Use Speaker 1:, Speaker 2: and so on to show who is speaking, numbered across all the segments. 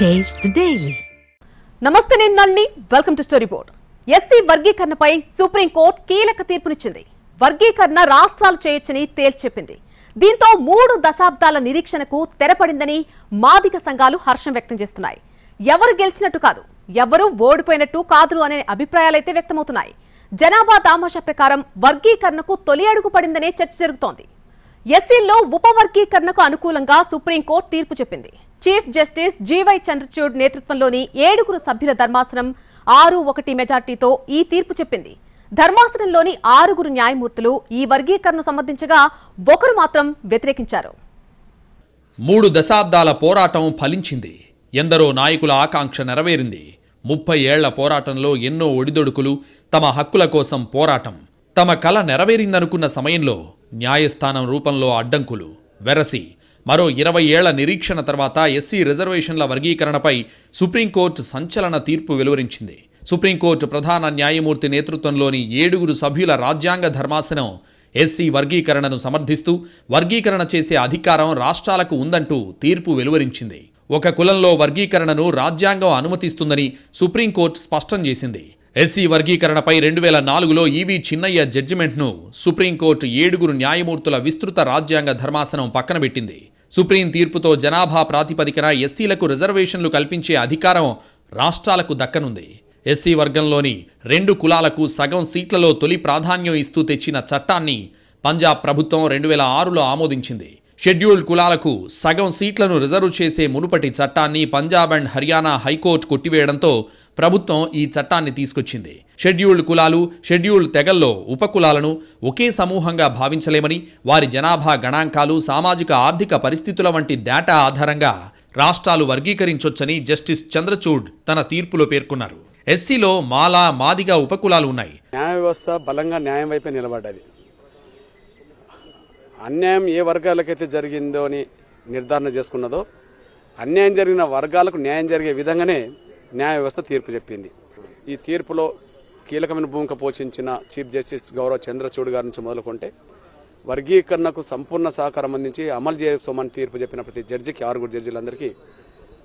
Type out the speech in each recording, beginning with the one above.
Speaker 1: Taste the Daily.
Speaker 2: నమస్తే నేను నల్ని welcome to story board. SC వర్గీకరణపై సుప్రీం కోర్టు కీలక తీర్పునిచ్చింది. వర్గీకరణ రాష్ట్రాలు చేయొచ్చని తేల్చెప్పింది. దీంతో 3 దశాబ్దాల నిరీక్షణకు తెరపడిందని మాదిగ సంఘాలు హర్షం వ్యక్తం చేస్తున్నాయి. ఎవరు గెలిచినట్టు కాదు, ఎవరు ఓడిపోయినట్టు కాదు అనే అభిప్రాయాలైతే వ్యక్తమవుతున్నాయి. జనాభా దామాషా ప్రకారం వర్గీకరణకు తొలి అడుగు పడిందనే చర్చ జరుగుతోంది. ఎస్సీల్లో ఉపవర్గీకరణకు అనుకూలంగా సుప్రీంకోర్టు తీర్పు చెప్పింది. చీఫ్ జస్టిస్ జీవై చంద్రచూడ్ నేతృత్వంలోని 7 సభ్యుల ధర్మాసనం 6-1 మెజార్టీతో ఈ తీర్పు చెప్పింది. ధర్మాసనంలోని 6 న్యాయమూర్తులు ఈ వర్గీకరణను సమర్థించగా ఒకరు మాత్రం వ్యతిరేకించారు.
Speaker 3: 3 దశాబ్దాల పోరాటం ఫలించింది. ఎందరో నాయకుల ఆకాంక్ష నెరవేరింది. 30 ఏళ్ల పోరాటంలో ఎన్నో ఒడిదొడుకులు, తమ హక్కుల కోసం పోరాటం. తమ కల నెరవేరిందనుకున్న సమయంలో న్యాయస్థానం రూపంలో అడ్డంకులు వెరసి మరో 20 ఏళ్ల నిరీక్షణ తర్వాత ఎస్సీ రిజర్వేషన్ల వర్గీకరణపై సుప్రీంకోర్టు సంచలన తీర్పు వెలువరించింది. సుప్రీంకోర్టు ప్రధాన న్యాయమూర్తి నేతృత్వంలోని 7 సభ్యుల రాజ్యాంగ ధర్మాసనం ఎస్సీ వర్గీకరణను సమర్థిస్తూ వర్గీకరణ చేసే అధికారం రాష్ట్రాలకు ఉందంటూ తీర్పు వెలువరించింది. ఒక కులంలో వర్గీకరణను రాజ్యాంగం అనుమతిస్తుందని సుప్రీంకోర్టు స్పష్టం చేసింది. ఎస్సీ వర్గీకరణపై 2004లో ఈవీ చిన్నయ్య జడ్జిమెంట్ను సుప్రీంకోర్టు 7 న్యాయమూర్తుల విస్తృత రాజ్యాంగ ధర్మాసనం పక్కనబెట్టింది. సుప్రీం తీర్పుతో జనాభా ప్రాతిపదికన ఎస్సీలకు రిజర్వేషన్లు కల్పించే అధికారం రాష్ట్రాలకు దక్కనుంది. ఎస్సీ వర్గంలోని 2 కులాలకు సగం సీట్లలో తొలి ప్రాధాన్యం ఇస్తూ తెచ్చిన చట్టాన్ని పంజాబ్ ప్రభుత్వం 2006లో ఆమోదించింది. షెడ్యూల్డ్ కులాలకు సగం సీట్లను రిజర్వ్ చేసే మునుపటి చట్టాన్ని పంజాబ్ అండ్ హర్యానా హైకోర్టు కొట్టివేయడంతో ప్రభుత్వం ఈ చట్టాన్ని తీసుకొచ్చింది. షెడ్యూల్డ్ కులాలు, షెడ్యూల్డ్ తెగల్లో ఉపకులాలను ఒకే సమూహంగా భావించలేమని, వారి జనాభా గణాంకాలు, సామాజిక ఆర్థిక పరిస్థితుల వంటి డేటా ఆధారంగా రాష్ట్రాలు వర్గీకరించొచ్చని జస్టిస్ చంద్రచూడ్ తన తీర్పులో పేర్కొన్నారు. ఎస్సీలో మాలా, మాదిగ ఉపకులాలు ఉన్నాయి.
Speaker 4: న్యాయ వ్యవస్థ బలంగా న్యాయం వైపే నిలబడ్డది. అన్యాయం ఏ వర్గాలకైతే జరిగిందో అని నిర్ధారణ చేసుకున్నదో అన్యాయం జరిగిన వర్గాలకు న్యాయం జరిగే విధంగానే న్యాయ వ్యవస్థ తీర్పు చెప్పింది. ఈ తీర్పులో కీలకమైన భూమిక పోషించిన చీఫ్ జస్టిస్ గౌరవ్ చంద్రచూడ్ గారి నుంచి మొదలుకుంటే వర్గీకరణకు సంపూర్ణ సహకారం అందించి అమలు చేయసోమని తీర్పు చెప్పిన ప్రతి జడ్జికి 6 జడ్జీలందరికీ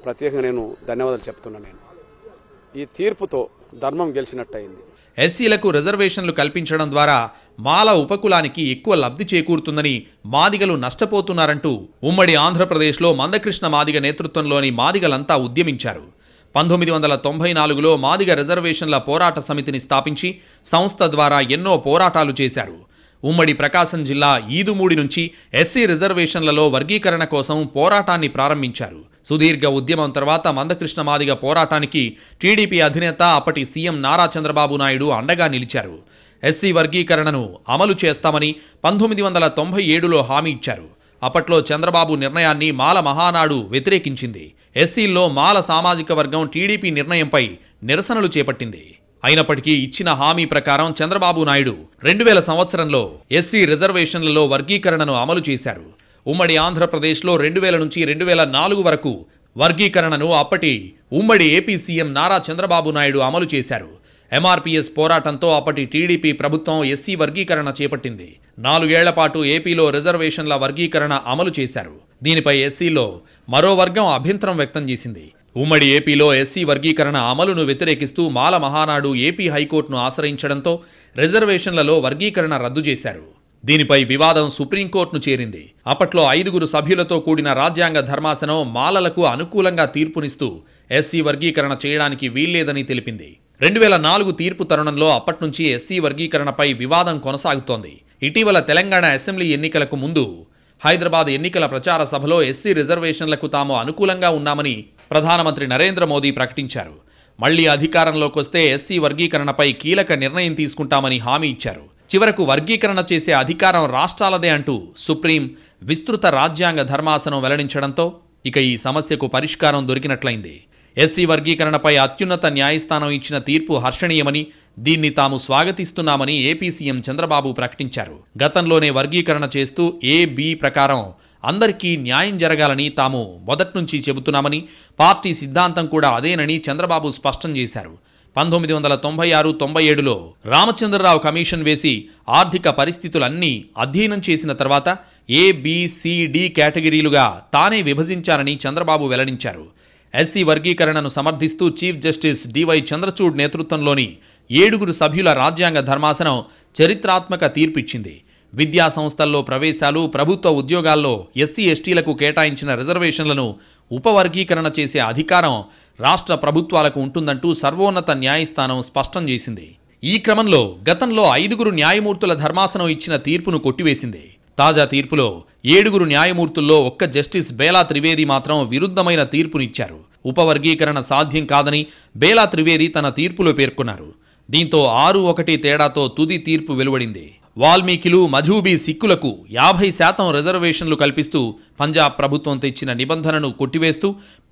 Speaker 4: ప్రత్యేకంగా నేను ధన్యవాదాలు చెప్తున్నాను. ఈ తీర్పుతో ధర్మం గెలిచినట్టయింది.
Speaker 3: ఎస్సీలకు రిజర్వేషన్లు కల్పించడం ద్వారా మాల ఉపకులానికి ఎక్కువ లబ్ధి చేకూరుతుందని, మాదిగలు నష్టపోతున్నారంటూ ఉమ్మడి ఆంధ్రప్రదేశ్లో మందకృష్ణ మాదిగ నేతృత్వంలోని మాదిగలంతా ఉద్యమించారు. 1994లో మాదిగ రిజర్వేషన్ల పోరాట సమితిని స్థాపించి సంస్థ ద్వారా ఎన్నో పోరాటాలు చేశారు. ఉమ్మడి ప్రకాశం జిల్లా ఈదుమూడి నుంచి ఎస్సీ రిజర్వేషన్లలో వర్గీకరణ కోసం పోరాటాన్ని ప్రారంభించారు. సుదీర్ఘ ఉద్యమం తర్వాత మందకృష్ణ మాదిగ పోరాటానికి టీడీపీ అధినేత అప్పటి సీఎం నారా చంద్రబాబు నాయుడు అండగా నిలిచారు. ఎస్సీ వర్గీకరణను అమలు చేస్తామని 1997లో హామీ ఇచ్చారు. అప్పట్లో చంద్రబాబు నిర్ణయాన్ని మాల మహానాడు వ్యతిరేకించింది. ఎస్సీల్లో మాల సామాజిక వర్గం టీడీపీ నిర్ణయంపై నిరసనలు చేపట్టింది. అయినప్పటికీ ఇచ్చిన హామీ ప్రకారం చంద్రబాబు నాయుడు 2000 సంవత్సరంలో ఎస్సీ రిజర్వేషన్లలో వర్గీకరణను అమలు చేశారు. ఉమ్మడి ఆంధ్రప్రదేశ్లో 2000 నుంచి 2004 వరకు వర్గీకరణను అప్పటి ఉమ్మడి ఏపీ సీఎం నారా చంద్రబాబు నాయుడు అమలు చేశారు. ఎంఆర్పీఎస్ పోరాటంతో అప్పటి టీడీపీ ప్రభుత్వం ఎస్సీ వర్గీకరణ చేపట్టింది. 4 ఏళ్ల పాటు ఏపీలో రిజర్వేషన్ల వర్గీకరణ అమలు చేశారు. దీనిపై ఎస్సీలో మరో వర్గం అభ్యంతరం వ్యక్తం చేసింది. ఉమ్మడి ఏపీలో ఎస్సీ వర్గీకరణ అమలును వ్యతిరేకిస్తూ మాల మహానాడు ఏపీ హైకోర్టును ఆశ్రయించడంతో రిజర్వేషన్లలో వర్గీకరణ రద్దు చేశారు. దీనిపై వివాదం సుప్రీంకోర్టును చేరింది. అప్పట్లో 5 సభ్యులతో కూడిన రాజ్యాంగ ధర్మాసనం మాలలకు అనుకూలంగా తీర్పునిస్తూ ఎస్సీ వర్గీకరణ చేయడానికి వీల్లేదని తెలిపింది. 2004 తీర్పు తరుణంలో అప్పట్నుంచి ఎస్సీ వర్గీకరణపై వివాదం కొనసాగుతోంది. ఇటీవల తెలంగాణ అసెంబ్లీ ఎన్నికలకు ముందు హైదరాబాద్ ఎన్నికల ప్రచార సభలో ఎస్సీ రిజర్వేషన్లకు తాము అనుకూలంగా ఉన్నామని ప్రధానమంత్రి నరేంద్ర మోదీ ప్రకటించారు. మళ్లీ అధికారంలోకి వస్తే ఎస్సీ వర్గీకరణపై కీలక నిర్ణయం తీసుకుంటామని హామీ ఇచ్చారు. చివరకు వర్గీకరణ చేసే అధికారం రాష్ట్రాలదే అంటూ సుప్రీం విస్తృత రాజ్యాంగ ధర్మాసనం వెల్లడించడంతో ఇక ఈ సమస్యకు పరిష్కారం దొరికినట్లయింది. ఎస్సీ వర్గీకరణపై అత్యున్నత న్యాయస్థానం ఇచ్చిన తీర్పు హర్షణీయమని, దీన్ని తాము స్వాగతిస్తున్నామని ఏపీ సీఎం చంద్రబాబు ప్రకటించారు. గతంలోనే వర్గీకరణ చేస్తూ A-B ప్రకారం అందరికీ న్యాయం జరగాలని తాము మొదట్నుంచి చెబుతున్నామని, పార్టీ సిద్ధాంతం కూడా అదేనని చంద్రబాబు స్పష్టం చేశారు. 1996-97లో రామచంద్రరావు కమిషన్ వేసి ఆర్థిక పరిస్థితులన్నీ అధ్యయనం చేసిన తర్వాత A, B, C, D కేటగిరీలుగా తానే విభజించారని చంద్రబాబు వెల్లడించారు. ఎస్సీ వర్గీకరణను సమర్థిస్తూ చీఫ్ జస్టిస్ డివై చంద్రచూడ్ నేతృత్వంలోని 7 సభ్యుల రాజ్యాంగ ధర్మాసనం చరిత్రాత్మక తీర్పిచ్చింది. విద్యా సంస్థల్లో ప్రవేశాలు, ప్రభుత్వ ఉద్యోగాల్లో ఎస్సీ ఎస్టీలకు కేటాయించిన రిజర్వేషన్లను ఉపవర్గీకరణ చేసే అధికారం రాష్ట్ర ప్రభుత్వాలకు ఉంటుందంటూ సర్వోన్నత న్యాయస్థానం స్పష్టం చేసింది. ఈ క్రమంలో గతంలో 5 న్యాయమూర్తుల ధర్మాసనం ఇచ్చిన తీర్పును కొట్టివేసింది. తాజా తీర్పులో 7 న్యాయమూర్తుల్లో ఒక్క జస్టిస్ బేలా త్రివేది మాత్రం విరుద్ధమైన తీర్పునిచ్చారు. ఉపవర్గీకరణ సాధ్యం కాదని బేలా త్రివేది తన తీర్పులో పేర్కొన్నారు. దీంతో 6-1 తేడాతో తుది తీర్పు వెలువడింది. వాల్మీకిలు, మజూబీ సిక్కులకు 50% రిజర్వేషన్లు కల్పిస్తూ పంజాబ్ ప్రభుత్వం తెచ్చిన నిబంధనను కొట్టివేస్తూ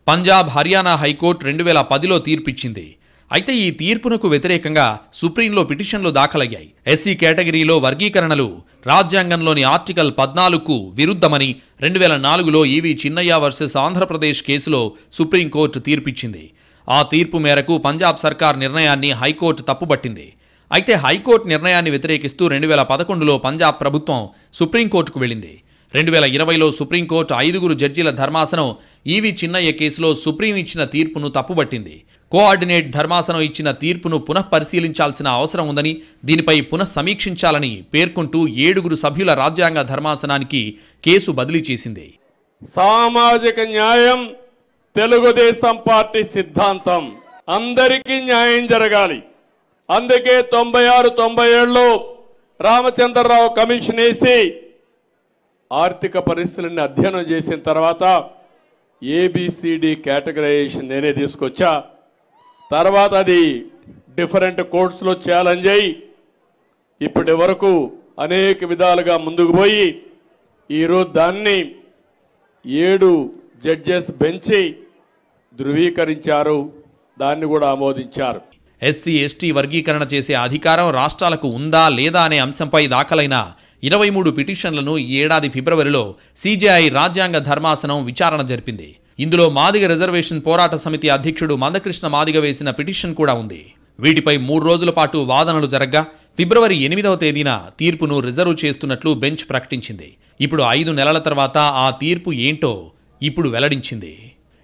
Speaker 3: పంజాబ్, హర్యానా హైకోర్టు 2010లో తీర్పిచ్చింది. అయితే ఈ తీర్పునకు వ్యతిరేకంగా సుప్రీంలో పిటిషన్లు దాఖలయ్యాయి. ఎస్సీ కేటగిరీలో వర్గీకరణలు రాజ్యాంగంలోని ఆర్టికల్ 14కు విరుద్ధమని 2004లో ఈవీ చిన్నయ్య వర్సెస్ ఆంధ్రప్రదేశ్ కేసులో సుప్రీంకోర్టు తీర్పిచ్చింది. ఆ తీర్పు మేరకు పంజాబ్ సర్కార్ నిర్ణయాన్ని హైకోర్టు తప్పుబట్టింది. అయితే హైకోర్టు నిర్ణయాన్ని వ్యతిరేకిస్తూ 2011లో పంజాబ్ ప్రభుత్వం సుప్రీంకోర్టుకు వెళ్ళింది. 2020లో సుప్రీంకోర్టు 5 జడ్జీల ధర్మాసనం ఈవీ చిన్నయ్య కేసులో సుప్రీం ఇచ్చిన తీర్పును తప్పుబట్టింది. కోఆర్డినేట్ ధర్మాసనం ఇచ్చిన తీర్పును పునఃపరిశీలించాల్సిన అవసరం ఉందని, దీనిపై పునఃసమీక్షించాలని పేర్కొంటూ 7 సభ్యుల రాజ్యాంగ ధర్మాసనానికి కేసు బదిలీ చేసింది.
Speaker 1: సామాజిక న్యాయం తెలుగుదేశం పార్టీ సిద్ధాంతం. అందరికీ న్యాయం జరగాలి. అందుకే 96-97లో రామచంద్రరావు కమిషన్ వేసి ఆర్థిక పరిస్థితులను అధ్యయనం చేసిన తర్వాత ఏబిసిడి కేటగరైజేషన్ నేనే తీసుకొచ్చా. తర్వాత అది డిఫరెంట్ కోర్ట్స్లో ఛాలెంజ్ అయ్యి ఇప్పటి వరకు అనేక విధాలుగా ముందుకు పోయి ఈరోజు దాన్ని 7 జడ్జెస్ బెంచి ధృవీకరించారు, దాన్ని కూడా ఆమోదించారు.
Speaker 3: ఎస్సీ ఎస్టీ వర్గీకరణ చేసే అధికారం రాష్ట్రాలకు ఉందా లేదా అనే అంశంపై దాఖలైన 23 పిటిషన్లను ఈ ఏడాది ఫిబ్రవరిలో సిజేఐ రాజ్యాంగ ధర్మాసనం విచారణ జరిపింది. ఇందులో మాదిగ రిజర్వేషన్ పోరాట సమితి అధ్యక్షుడు మందకృష్ణ మాదిగ వేసిన పిటిషన్ కూడా ఉంది. వీటిపై 3 రోజుల పాటు వాదనలు జరగ్గా ఫిబ్రవరి 8వ తేదీన తీర్పును రిజర్వ్ చేస్తున్నట్లు బెంచ్ ప్రకటించింది. ఇప్పుడు 5 నెలల తర్వాత ఆ తీర్పు ఏంటో ఇప్పుడు వెల్లడించింది.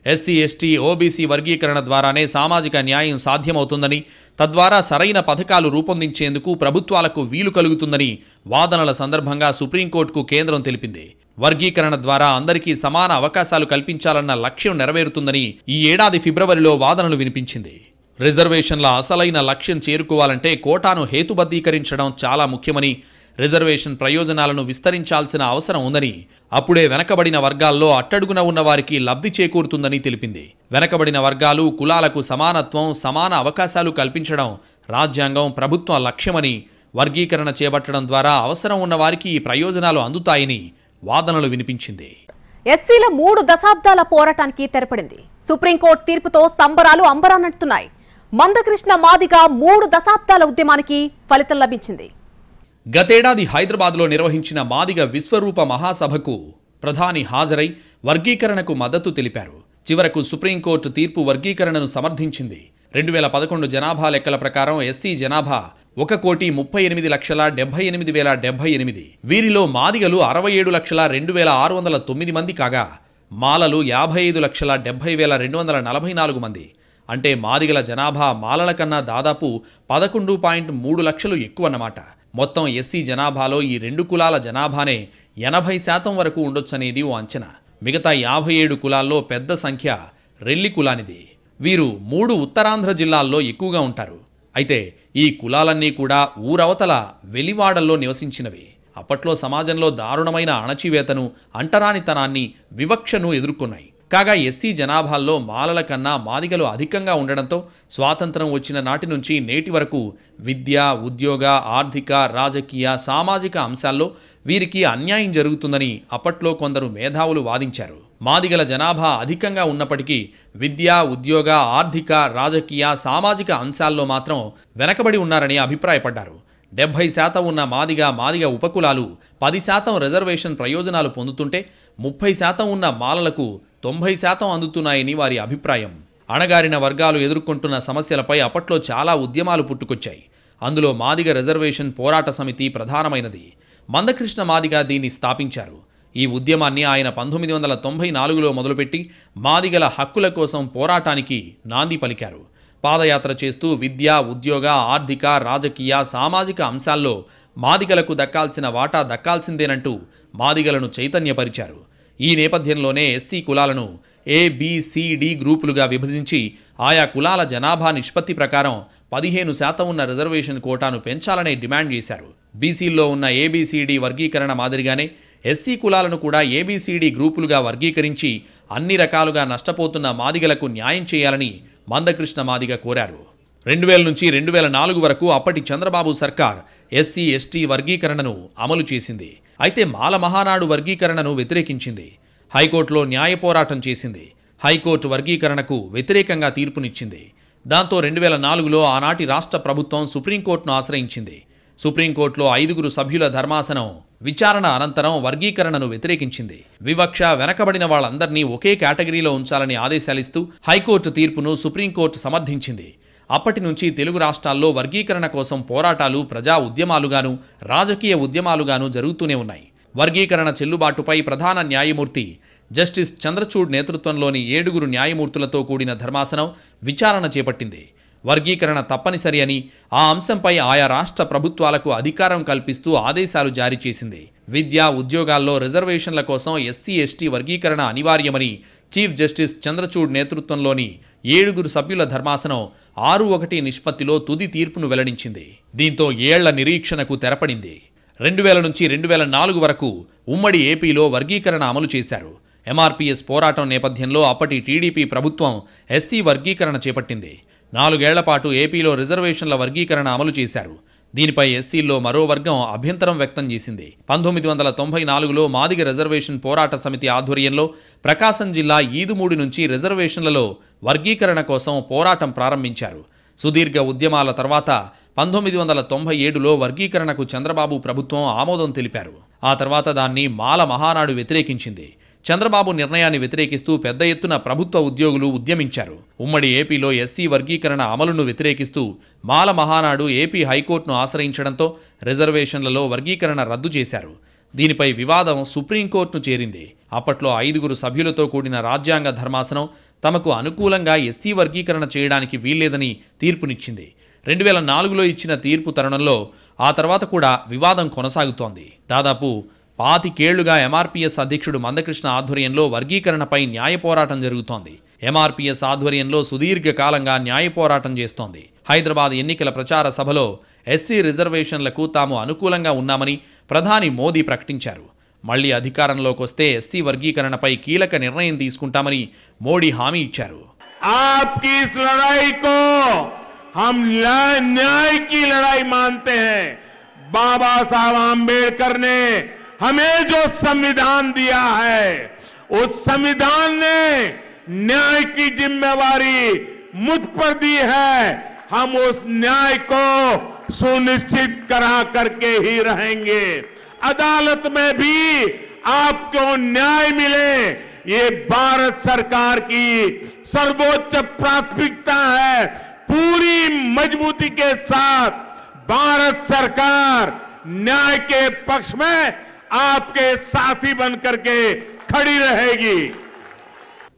Speaker 3: ఎస్సీ ఎస్టీ ఓబీసీ వర్గీకరణ ద్వారానే సామాజిక న్యాయం సాధ్యమవుతుందని, తద్వారా సరైన పథకాలు రూపొందించేందుకు ప్రభుత్వాలకు వీలు కలుగుతుందని వాదనల సందర్భంగా సుప్రీంకోర్టుకు కేంద్రం తెలిపింది. వర్గీకరణ ద్వారా అందరికీ సమాన అవకాశాలు కల్పించాలన్న లక్ష్యం నెరవేరుతుందని ఈ ఏడాది ఫిబ్రవరిలో వాదనలు వినిపించింది. రిజర్వేషన్ల అసలైన లక్ష్యం చేరుకోవాలంటే కోటాను హేతుబద్ధీకరించడం చాలా ముఖ్యమని, రిజర్వేషన్ ప్రయోజనాలను విస్తరించాల్సిన అవసరం ఉందని, అప్పుడే వెనకబడిన వర్గాల్లో అట్టడుగున ఉన్న వారికి లబ్ధి చేకూరుతుందని తెలిపింది. వెనకబడిన వర్గాలు, కులాలకు సమానత్వం, సమాన అవకాశాలు కల్పించడం రాజ్యాంగం, ప్రభుత్వ లక్ష్యమని, వర్గీకరణ చేపట్టడం ద్వారా అవసరం ఉన్న వారికి ఈ ప్రయోజనాలు అందుతాయని వాదనలు వినిపించింది.
Speaker 2: ఎస్సీల 3 దశాబ్దాల పోరాటానికి తెరపడింది. సుప్రీంకోర్టు తీర్పుతో సంబరాలు అంబరానంటున్నాయి. మందకృష్ణ మాదిగ 3 దశాబ్దాల ఉద్యమానికి ఫలితం లభించింది.
Speaker 3: గతేడాది హైదరాబాద్లో నిర్వహించిన మాదిగ విశ్వరూప మహాసభకు ప్రధాని హాజరై వర్గీకరణకు మద్దతు తెలిపారు. చివరకు సుప్రీంకోర్టు తీర్పు వర్గీకరణను సమర్థించింది. 2011 జనాభా లెక్కల ప్రకారం ఎస్సీ జనాభా 1,38,78,078. వీరిలో మాదిగలు 67,02,609 మంది కాగా మాలలు 55,70,244 మంది. అంటే మాదిగల జనాభా మాలల కన్నా దాదాపు 11.3 లక్షలు ఎక్కువన్నమాట. మొత్తం ఎస్సీ జనాభాలో ఈ 2 కులాల జనాభానే 80% వరకు ఉండొచ్చనేది ఓ అంచనా. మిగతా 57 కులాల్లో పెద్ద సంఖ్య రెల్లి కులానిది. వీరు 3 ఉత్తరాంధ్ర జిల్లాల్లో ఎక్కువగా ఉంటారు. అయితే ఈ కులాలన్నీ కూడా ఊరవతల వెలివాడల్లో నివసించినవి. అప్పట్లో సమాజంలో దారుణమైన అణచివేతను, అంటరానితనాన్ని, వివక్షను ఎదుర్కొన్నాయి. కాగా ఎస్సీ జనాభాల్లో మాలల కన్నా మాదిగలు అధికంగా ఉండడంతో స్వాతంత్రం వచ్చిన నాటి నుంచి నేటి వరకు విద్య, ఉద్యోగ, ఆర్థిక, రాజకీయ, సామాజిక అంశాల్లో వీరికి అన్యాయం జరుగుతుందని అప్పట్లో కొందరు మేధావులు వాదించారు. మాదిగల జనాభా అధికంగా ఉన్నప్పటికీ విద్య, ఉద్యోగ, ఆర్థిక, రాజకీయ, సామాజిక అంశాల్లో మాత్రం వెనకబడి ఉన్నారని అభిప్రాయపడ్డారు. 70% ఉన్న మాదిగ ఉపకులాలు 10% రిజర్వేషన్ ప్రయోజనాలు పొందుతుంటే 30% ఉన్న మాలలకు 90% అందుతున్నాయని వారి అభిప్రాయం. అణగారిన వర్గాలు ఎదుర్కొంటున్న సమస్యలపై అప్పట్లో చాలా ఉద్యమాలు పుట్టుకొచ్చాయి. అందులో మాదిగ రిజర్వేషన్ పోరాట సమితి ప్రధానమైనది. మందకృష్ణ మాదిగ దీన్ని స్థాపించారు. ఈ ఉద్యమాన్ని ఆయన 1994లో మొదలుపెట్టి మాదిగల హక్కుల కోసం పోరాటానికి నాంది పలికారు. పాదయాత్ర చేస్తూ విద్య, ఉద్యోగ, ఆర్థిక, రాజకీయ, సామాజిక అంశాల్లో మాదిగలకు దక్కాల్సిన వాటా దక్కాల్సిందేనంటూ మాదిగలను చైతన్యపరిచారు. ఈ నేపథ్యంలోనే ఎస్సీ కులాలను ABCD గ్రూపులుగా విభజించి ఆయా కులాల జనాభా నిష్పత్తి ప్రకారం 15% ఉన్న రిజర్వేషన్ కోటాను పెంచాలనే డిమాండ్ చేశారు. బీసీల్లో ఉన్న ABCD వర్గీకరణ మాదిరిగానే ఎస్సీ కులాలను కూడా ABCD గ్రూపులుగా వర్గీకరించి అన్ని రకాలుగా నష్టపోతున్న మాదిగలకు న్యాయం చేయాలని మందకృష్ణ మాదిగ కోరారు. 2000 నుంచి 2004 వరకు అప్పటి చంద్రబాబు సర్కార్ SC/ST వర్గీకరణను అమలు చేసింది. అయితే మాల మహానాడు వర్గీకరణను వ్యతిరేకించింది. హైకోర్టులో న్యాయ పోరాటం చేసింది. హైకోర్టు వర్గీకరణకు వ్యతిరేకంగా తీర్పునిచ్చింది. దాంతో 2004లో ఆనాటి రాష్ట్ర ప్రభుత్వం సుప్రీంకోర్టును ఆశ్రయించింది. సుప్రీంకోర్టులో 5 సభ్యుల ధర్మాసనం విచారణ అనంతరం వర్గీకరణను వ్యతిరేకించింది. వివక్ష, వెనకబడిన వాళ్ళందరినీ ఒకే కేటగిరీలో ఉంచాలని ఆదేశాలిస్తూ హైకోర్టు తీర్పును సుప్రీంకోర్టు సమర్థించింది. అప్పటి నుంచి తెలుగు రాష్ట్రాల్లో వర్గీకరణ కోసం పోరాటాలు ప్రజా ఉద్యమాలుగాను, రాజకీయ ఉద్యమాలుగాను జరుగుతూనే ఉన్నాయి. వర్గీకరణ చెల్లుబాటుపై ప్రధాన న్యాయమూర్తి జస్టిస్ చంద్రచూడ్ నేతృత్వంలోని 7 న్యాయమూర్తులతో కూడిన ధర్మాసనం విచారణ చేపట్టింది. వర్గీకరణ తప్పనిసరి అని, ఆ అంశంపై ఆయా రాష్ట్ర ప్రభుత్వాలకు అధికారం కల్పిస్తూ ఆదేశాలు జారీ చేసింది. విద్యా, ఉద్యోగాల్లో రిజర్వేషన్ల కోసం SC/ST వర్గీకరణ అనివార్యమని చీఫ్ జస్టిస్ చంద్రచూడ్ నేతృత్వంలోని 7 సభ్యుల ధర్మాసనం 6-1 నిష్పత్తిలో తుది తీర్పును వెల్లడించింది. దీంతో ఏళ్ల నిరీక్షణకు తెరపడింది. 2000 నుంచి 2004 వరకు ఉమ్మడి ఏపీలో వర్గీకరణ అమలు చేశారు. MRPS పోరాటం నేపథ్యంలో అప్పటి టీడీపీ ప్రభుత్వం SC వర్గీకరణ చేపట్టింది. 4 ఏళ్ల పాటు ఏపీలో రిజర్వేషన్ల వర్గీకరణ అమలు చేశారు. దీనిపై ఎస్సీల్లో మరో వర్గం అభ్యంతరం వ్యక్తం చేసింది. 1994లో మాదిగ రిజర్వేషన్ పోరాట సమితి ఆధ్వర్యంలో ప్రకాశం జిల్లా ఈదుమూడి నుంచి రిజర్వేషన్లలో వర్గీకరణ కోసం పోరాటం ప్రారంభించారు. సుదీర్ఘ ఉద్యమాల తర్వాత 1997లో వర్గీకరణకు చంద్రబాబు ప్రభుత్వం ఆమోదం తెలిపారు. ఆ తర్వాత దాన్ని మాల మహానాడు వ్యతిరేకించింది. చంద్రబాబు నిర్ణయాన్ని వ్యతిరేకిస్తూ పెద్ద ఎత్తున ప్రభుత్వ ఉద్యోగులు ఉద్యమించారు. ఉమ్మడి ఏపీలో ఎస్సీ వర్గీకరణ అమలును వ్యతిరేకిస్తూ మాల మహానాడు ఏపీ హైకోర్టును ఆశ్రయించడంతో రిజర్వేషన్లలో వర్గీకరణ రద్దు చేశారు. దీనిపై వివాదం సుప్రీంకోర్టును చేరింది. అప్పట్లో 5 సభ్యులతో కూడిన రాజ్యాంగ ధర్మాసనం తమకు అనుకూలంగా ఎస్సీ వర్గీకరణ చేయడానికి వీల్లేదని తీర్పునిచ్చింది. 2004లో ఇచ్చిన తీర్పు తరుణంలో ఆ తర్వాత కూడా వివాదం కొనసాగుతోంది. దాదాపు 25 MRPS అధ్యక్షుడు మందకృష్ణ ఆధ్వర్యంలో వర్గీకరణపై న్యాయ పోరాటం జరుగుతోంది. MRPS ఆధ్వర్యంలో సుదీర్ఘకాలంగా న్యాయ పోరాటం చేస్తోంది. హైదరాబాద్ ఎన్నికల ప్రచార సభలో ఎస్సీ రిజర్వేషన్లకు తాము అనుకూలంగా ఉన్నామని ప్రధాని మోదీ ప్రకటించారు. మళ్లీ అధికారంలోకి వస్తే ఎస్సీ వర్గీకరణపై కీలక నిర్ణయం తీసుకుంటామని మోడీ హామీ ఇచ్చారు.
Speaker 5: हम न्याय की लड़ाई मानते हैं. बाबा साहब आंबेडकर ने हमें जो संविधान दिया है, उस संविधान ने न्याय की जिम्मेवारी मुझ पर दी है. हम उस न्याय को सुनिश्चित करा करके ही रहेंगे. अदालत में भी आपको न्याय मिले, ये भारत सरकार की सर्वोच्च प्राथमिकता है. पूरी मजबूती के साथ भारत सरकार न्याय के पक्ष में आपके साथी बनकर के खड़ी रहेगी.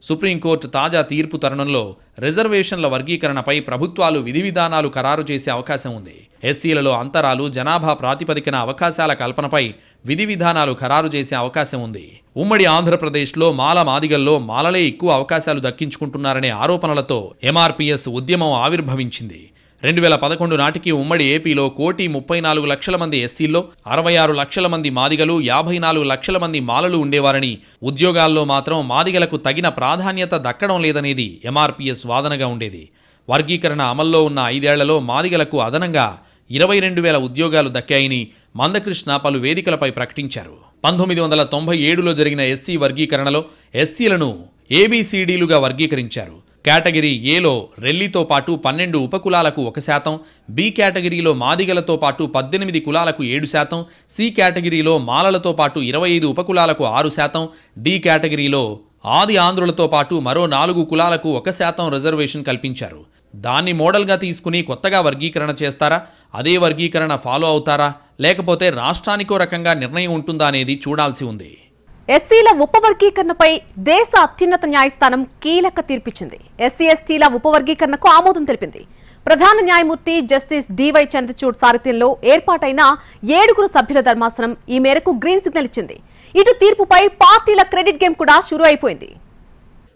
Speaker 3: సుప్రీంకోర్టు తాజా తీర్పు తరుణంలో రిజర్వేషన్ల వర్గీకరణపై ప్రభుత్వాలు విధి విధానాలు ఖరారు చేసే అవకాశం ఉంది. ఎస్సీలలో అంతరాలు, జనాభా ప్రాతిపదికన అవకాశాల కల్పనపై విధి విధానాలు ఖరారు చేసే అవకాశం ఉంది. ఉమ్మడి ఆంధ్రప్రదేశ్లో మాల మాదిగల్లో మాలలే ఎక్కువ అవకాశాలు దక్కించుకుంటున్నారనే ఆరోపణలతో MRPS ఉద్యమం ఆవిర్భవించింది. 2011 నాటికి ఉమ్మడి ఏపీలో 1,34,00,000 మంది ఎస్సీల్లో 66 లక్షల మంది మాదిగలు, 54 లక్షల మంది మాలలు ఉండేవారని, ఉద్యోగాల్లో మాత్రం మాదిగలకు తగిన ప్రాధాన్యత దక్కడం లేదనేది MRPS వాదనగా ఉండేది. వర్గీకరణ అమల్లో ఉన్న 5 ఏళ్లలో మాదిగలకు అదనంగా 22,000 ఉద్యోగాలు దక్కాయని మందకృష్ణ పలు వేదికలపై ప్రకటించారు. 1997లో జరిగిన ఎస్సీ వర్గీకరణలో ఎస్సీలను ABCDలుగా వర్గీకరించారు. కేటగిరీ ఏలో రెల్లితో పాటు 12 ఉపకులాలకు 1%, బి కేటగిరీలో మాదిగలతో పాటు 18 కులాలకు 7%, సి కేటగిరీలో మాలలతో పాటు 25 ఉపకులాలకు 6%, డి కేటగిరీలో ఆది ఆంధ్రులతో పాటు మరో 4 కులాలకు 1% రిజర్వేషన్ కల్పించారు. దాన్ని మోడల్గా తీసుకుని కొత్తగా వర్గీకరణ చేస్తారా, అదే వర్గీకరణ ఫాలో అవుతారా, లేకపోతే రాష్ట్రానికో రకంగా నిర్ణయం ఉంటుందా అనేది చూడాల్సి ఉంది.
Speaker 2: ఎస్సీల ఉపవర్గీకరణపై దేశ అత్యున్నత న్యాయస్థానం కీలక తీర్పిచ్చింది. ఎస్సీ ఎస్టీల ఉపవర్గీకరణకు ఆమోదం తెలిపింది. ప్రధాన న్యాయమూర్తి జస్టిస్ డివై చంద్రచూడ్ సారథ్యంలో ఏర్పాటైన 7 సభ్యుల ధర్మాసనం ఈ మేరకు గ్రీన్ సిగ్నల్ ఇచ్చింది. ఇటు తీర్పుపై పార్టీల క్రెడిట్ గేమ్ కూడా షురూ అయిపోయింది.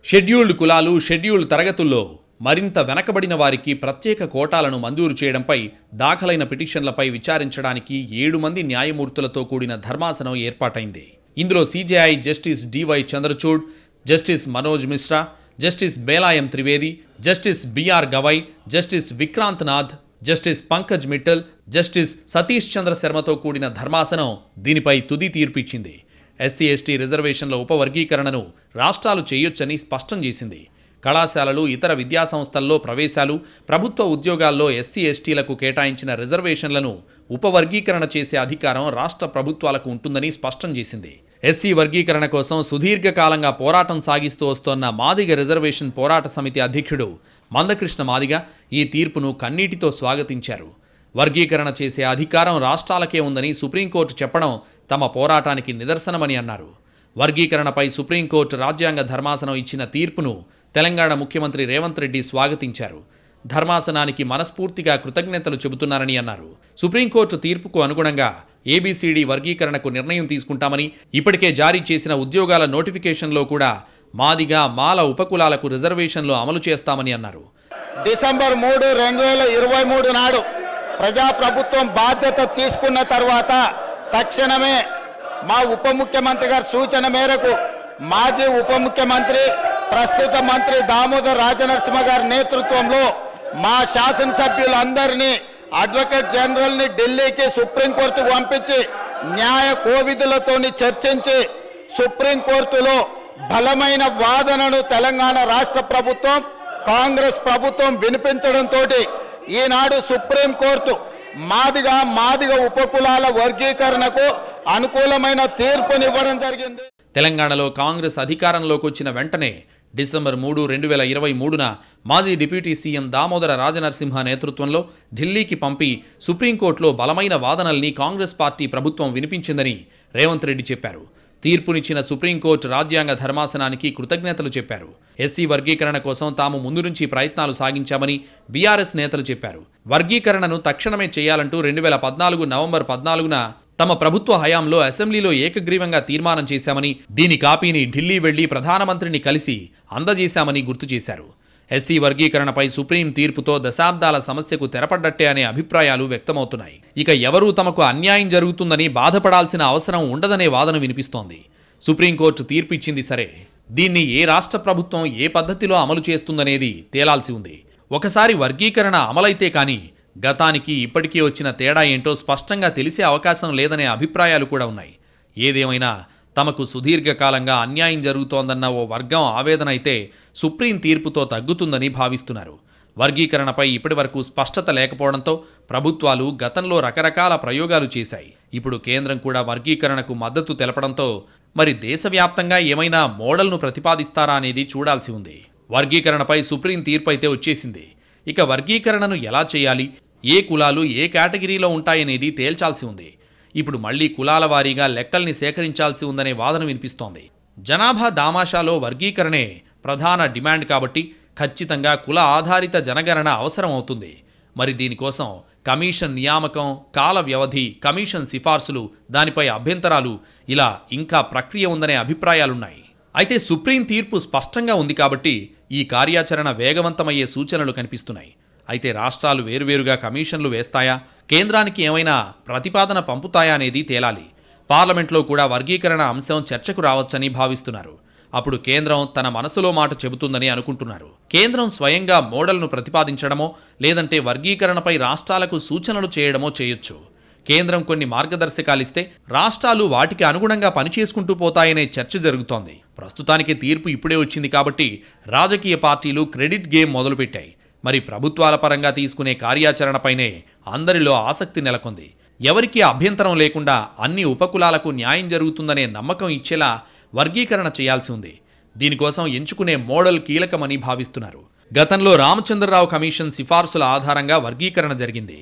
Speaker 3: షెడ్యూల్డ్ కులాలు, షెడ్యూల్డ్ తరగతుల్లో మరింత వెనకబడిన వారికి ప్రత్యేక కోటాలను మంజూరు చేయడంపై దాఖలైన పిటిషన్లపై విచారించడానికి 7 మంది న్యాయమూర్తులతో కూడిన ధర్మాసనం ఏర్పాటైంది. ఇందులో CJI justice D Y Chandrachud, justice Manoj Mishra, justice బేలాయం Trivedi, justice B R Gavai, justice Vikrant Nath, justice Pankaj Mittal, justice Satish Chandra శర్మతో కూడిన ధర్మాసనం దీనిపై తుది తీర్పిచ్చింది. ఎస్సీ ఎస్టీ రిజర్వేషన్ల ఉపవర్గీకరణను రాష్ట్రాలు చేయొచ్చని స్పష్టం చేసింది. కళాశాలలు, ఇతర విద్యాసంస్థల్లో ప్రవేశాలు, ప్రభుత్వ ఉద్యోగాల్లో ఎస్సీ ఎస్టీలకు కేటాయించిన రిజర్వేషన్లను ఉపవర్గీకరణ చేసే అధికారం రాష్ట్ర ప్రభుత్వాలకు ఉంటుందని స్పష్టం చేసింది. ఎస్సీ వర్గీకరణ కోసం సుదీర్ఘకాలంగా పోరాటం సాగిస్తూ వస్తోన్న మాదిగ రిజర్వేషన్ పోరాట సమితి అధ్యక్షుడు మందకృష్ణ మాదిగ ఈ తీర్పును కన్నీటితో స్వాగతించారు. వర్గీకరణ చేసే అధికారం రాష్ట్రాలకే ఉందని సుప్రీంకోర్టు చెప్పడం తమ పోరాటానికి నిదర్శనమని అన్నారు. వర్గీకరణపై సుప్రీంకోర్టు రాజ్యాంగ ధర్మాసనం ఇచ్చిన తీర్పును తెలంగాణ ముఖ్యమంత్రి రేవంత్ రెడ్డి స్వాగతించారు. ధర్మాసనానికి మనస్ఫూర్తిగా కృతజ్ఞతలు చెబుతున్నారని అన్నారు. సుప్రీంకోర్టు తీర్పుకు అనుగుణంగా ఏబీసీడీ వర్గీకరణకు నిర్ణయం తీసుకుంటామని, ఇప్పటికే జారీ చేసిన ఉద్యోగాల నోటిఫికేషన్లో కూడా మాదిగ, మాల ఉపకులాలకు రిజర్వేషన్లు అమలు చేస్తామని అన్నారు.
Speaker 6: డిసెంబర్ 3, 2023 నాడు ప్రజాప్రభుత్వం బాధ్యత తీసుకున్న తర్వాత తక్షణమే మా ఉప ముఖ్యమంత్రి గారి సూచన మేరకు మాజీ ఉప ముఖ్యమంత్రి, ప్రస్తుత మంత్రి దామోదర్ రాజనరసింహ గారి నేతృత్వంలో మా శాసనసభ్యులందరినీ, అడ్వకేట్ జనరల్ని ఢిల్లీకి సుప్రీంకోర్టుకు పంపించి న్యాయ కోవిధులతో చర్చించి సుప్రీంకోర్టులో బలమైన వాదనను తెలంగాణ రాష్ట్ర ప్రభుత్వం, కాంగ్రెస్ ప్రభుత్వం వినిపించడంతో ఈనాడు సుప్రీంకోర్టు మాదిగ ఉపకులాల వర్గీకరణకు అనుకూలమైన తీర్పునివ్వడం జరిగింది.
Speaker 3: తెలంగాణలో కాంగ్రెస్ అధికారంలోకి వచ్చిన వెంటనే డిసెంబర్ 3, 2023న మాజీ డిప్యూటీ సీఎం దామోదర రాజనరసింహ నేతృత్వంలో ఢిల్లీకి పంపి సుప్రీంకోర్టులో బలమైన వాదనల్ని కాంగ్రెస్ పార్టీ ప్రభుత్వం వినిపించిందని రేవంత్ రెడ్డి చెప్పారు. తీర్పునిచ్చిన సుప్రీంకోర్టు రాజ్యాంగ ధర్మాసనానికి కృతజ్ఞతలు చెప్పారు. ఎస్సీ వర్గీకరణ కోసం తాము ముందు నుంచి ప్రయత్నాలు సాగించామని బీఆర్ఎస్ నేతలు చెప్పారు. వర్గీకరణను తక్షణమే చేయాలంటూ 2014 నవంబర్ 14న తమ ప్రభుత్వ హయాంలో అసెంబ్లీలో ఏకగ్రీవంగా తీర్మానం చేశామని, దీని కాపీని ఢిల్లీ వెళ్లి ప్రధానమంత్రిని కలిసి అందజేశామని గుర్తు చేశారు. ఎస్సీ వర్గీకరణపై సుప్రీం తీర్పుతో దశాబ్దాల సమస్యకు తెరపడ్డట్టే అనే అభిప్రాయాలు వ్యక్తమవుతున్నాయి. ఇక ఎవరూ తమకు అన్యాయం జరుగుతుందని బాధపడాల్సిన అవసరం ఉండదనే వాదన వినిపిస్తోంది. సుప్రీంకోర్టు తీర్పు ఇచ్చింది సరే, దీన్ని ఏ రాష్ట్ర ప్రభుత్వం ఏ పద్ధతిలో అమలు చేస్తుందనేది తేలాల్సి ఉంది. ఒకసారి వర్గీకరణ అమలైతే కానీ గతానికి ఇప్పటికీ వచ్చిన తేడా ఏంటో స్పష్టంగా తెలిసే అవకాశం లేదనే అభిప్రాయాలు కూడా ఉన్నాయి. ఏదేమైనా తమకు సుదీర్ఘకాలంగా అన్యాయం జరుగుతోందన్న ఓ వర్గం ఆవేదన అయితే సుప్రీం తీర్పుతో తగ్గుతుందని భావిస్తున్నారు. వర్గీకరణపై ఇప్పటివరకు స్పష్టత లేకపోవడంతో ప్రభుత్వాలు గతంలో రకరకాల ప్రయోగాలు చేశాయి. ఇప్పుడు కేంద్రం కూడా వర్గీకరణకు మద్దతు తెలపడంతో మరి దేశవ్యాప్తంగా ఏమైనా మోడల్ను ప్రతిపాదిస్తారా అనేది చూడాల్సి ఉంది. వర్గీకరణపై సుప్రీం తీర్పు అయితే వచ్చేసింది. ఇక వర్గీకరణను ఎలా చేయాలి, ఏ కులాలు ఏ కేటగిరీలో ఉంటాయనేది తేల్చాల్సి ఉంది. ఇప్పుడు మళ్లీ కులాల వారీగా లెక్కల్ని సేకరించాల్సి ఉందనే వాదన వినిపిస్తోంది. జనాభా దామాషాలో వర్గీకరణే ప్రధాన డిమాండ్ కాబట్టి ఖచ్చితంగా కుల ఆధారిత జనగణన అవసరం అవుతుంది. మరి దీనికోసం కమిషన్ నియామకం, కాల వ్యవధి, కమిషన్ సిఫార్సులు, దానిపై అభ్యంతరాలు, ఇలా ఇంకా ప్రక్రియ ఉందనే అభిప్రాయాలున్నాయి. అయితే సుప్రీం తీర్పు స్పష్టంగా ఉంది కాబట్టి ఈ కార్యాచరణ వేగవంతమయ్యే సూచనలు కనిపిస్తున్నాయి. అయితే రాష్ట్రాలు వేరువేరుగా కమిషన్లు వేస్తాయా, కేంద్రానికి ఏమైనా ప్రతిపాదన పంపుతాయా అనేది తేలాలి. పార్లమెంట్లో కూడా వర్గీకరణ అంశం చర్చకు రావచ్చని భావిస్తున్నారు. అప్పుడు కేంద్రం తన మనసులో మాట చెబుతుందని అనుకుంటున్నారు. కేంద్రం స్వయంగా మోడల్ను ప్రతిపాదించడమో లేదంటే వర్గీకరణపై రాష్ట్రాలకు సూచనలు చేయడమో చేయొచ్చు. కేంద్రం కొన్ని మార్గదర్శకాలిస్తే రాష్ట్రాలు వాటికి అనుగుణంగా పనిచేసుకుంటూ పోతాయనే చర్చ జరుగుతోంది. ప్రస్తుతానికి తీర్పు ఇప్పుడే వచ్చింది కాబట్టి రాజకీయ పార్టీలు క్రెడిట్ గేమ్ మొదలుపెట్టాయి. మరి ప్రభుత్వాల పరంగా తీసుకునే కార్యాచరణపైనే అందరిలో ఆసక్తి నెలకొంది. ఎవరికీ అభ్యంతరం లేకుండా అన్ని ఉపకులాలకు న్యాయం జరుగుతుందనే నమ్మకం ఇచ్చేలా వర్గీకరణ చేయాల్సి ఉంది. దీనికోసం ఎంచుకునే మోడల్ కీలకమని భావిస్తున్నారు. గతంలో రామచంద్రరావు కమిషన్ సిఫార్సుల ఆధారంగా వర్గీకరణ జరిగింది.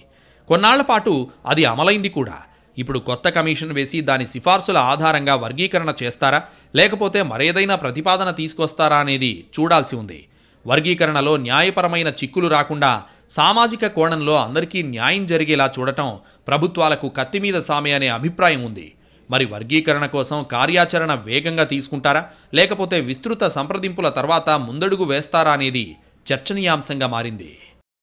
Speaker 3: కొన్నాళ్ల పాటు అది అమలైంది కూడా. ఇప్పుడు కొత్త కమిషన్ వేసి దాని సిఫార్సుల ఆధారంగా వర్గీకరణ చేస్తారా, లేకపోతే మరేదైనా ప్రతిపాదన తీసుకొస్తారా అనేది చూడాల్సి ఉంది. వర్గీకరణలో న్యాయపరమైన చిక్కులు రాకుండా సామాజిక కోణంలో అందరికీ న్యాయం జరిగేలా చూడటం ప్రభుత్వాలకు కత్తిమీద సామే అనే అభిప్రాయం ఉంది. మరి వర్గీకరణ కోసం కార్యాచరణ వేగంగా తీసుకుంటారా, లేకపోతే విస్తృత సంప్రదింపుల తర్వాత ముందడుగు వేస్తారా అనేది చర్చనీయాంశంగా మారింది.